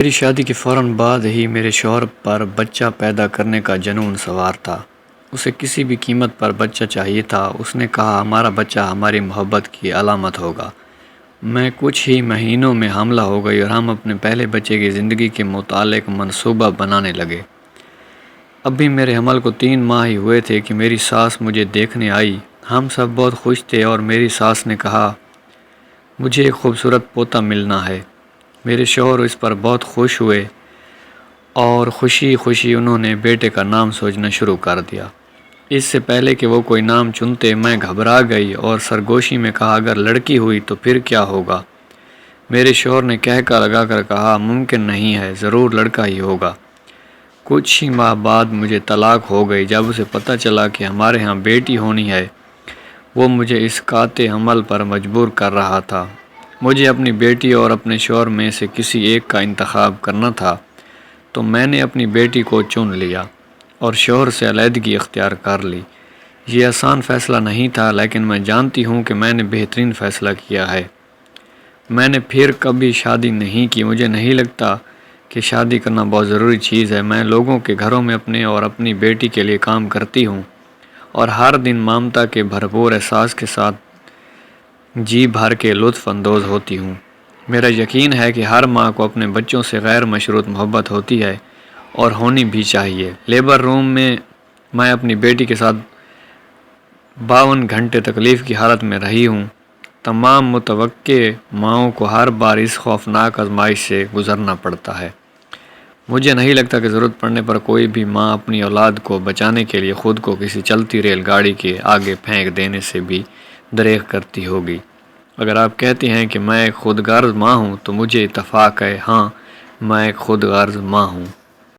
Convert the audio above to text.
میری شادی کے فوراً بعد ہی میرے شوہر پر بچہ پیدا کرنے کا جنون سوار تھا۔ اسے کسی بھی قیمت پر بچہ چاہیے تھا۔ اس نے کہا ہمارا بچہ ہماری محبت کی علامت ہوگا۔ میں کچھ ہی مہینوں میں حاملہ ہو گئی اور ہم اپنے پہلے بچے کی زندگی کے متعلق منصوبہ بنانے لگے۔ اب بھی میرے حمل کو 3 ماہ ہی ہوئے تھے کہ میری ساس مجھے دیکھنے آئی۔ ہم سب بہت خوش تھے اور میری ساس نے کہا مجھے ایک خوبصورت پوتا ملنا ہے۔ میرے شوہر اس پر بہت خوش ہوئے اور خوشی خوشی انہوں نے بیٹے کا نام سوچنا شروع کر دیا۔ اس سے پہلے کہ وہ کوئی نام چنتے میں گھبرا گئی اور سرگوشی میں کہا اگر لڑکی ہوئی تو پھر کیا ہوگا؟ میرے شوہر نے کہہ لگا کر کہا ممکن نہیں ہے، ضرور لڑکا ہی ہوگا۔ کچھ ہی ماہ بعد مجھے طلاق ہو گئی۔ جب اسے پتہ چلا کہ ہمارے ہاں بیٹی ہونی ہے، وہ مجھے اس قاطع عمل پر مجبور کر رہا تھا۔ مجھے اپنی بیٹی اور اپنے شوہر میں سے کسی ایک کا انتخاب کرنا تھا، تو میں نے اپنی بیٹی کو چن لیا اور شوہر سے علیحدگی اختیار کر لی۔ یہ آسان فیصلہ نہیں تھا، لیکن میں جانتی ہوں کہ میں نے بہترین فیصلہ کیا ہے۔ میں نے پھر کبھی شادی نہیں کی۔ مجھے نہیں لگتا کہ شادی کرنا بہت ضروری چیز ہے۔ میں لوگوں کے گھروں میں اپنے اور اپنی بیٹی کے لیے کام کرتی ہوں اور ہر دن ممتا کے بھرپور احساس کے ساتھ جی بھر کے لطف اندوز ہوتی ہوں۔ میرا یقین ہے کہ ہر ماں کو اپنے بچوں سے غیر مشروط محبت ہوتی ہے اور ہونی بھی چاہیے۔ لیبر روم میں میں اپنی بیٹی کے ساتھ 52 گھنٹے تکلیف کی حالت میں رہی ہوں۔ تمام متوقع ماؤں کو ہر بار اس خوفناک آزمائش سے گزرنا پڑتا ہے۔ مجھے نہیں لگتا کہ ضرورت پڑنے پر کوئی بھی ماں اپنی اولاد کو بچانے کے لیے خود کو کسی چلتی ریل گاڑی کے آگے پھینک دینے سے بھی دریغ کرتی ہوگی۔ اگر آپ کہتے ہیں کہ میں ایک خود غرض ماں ہوں تو مجھے اتفاق ہے، ہاں میں ایک خود غرض ماں ہوں۔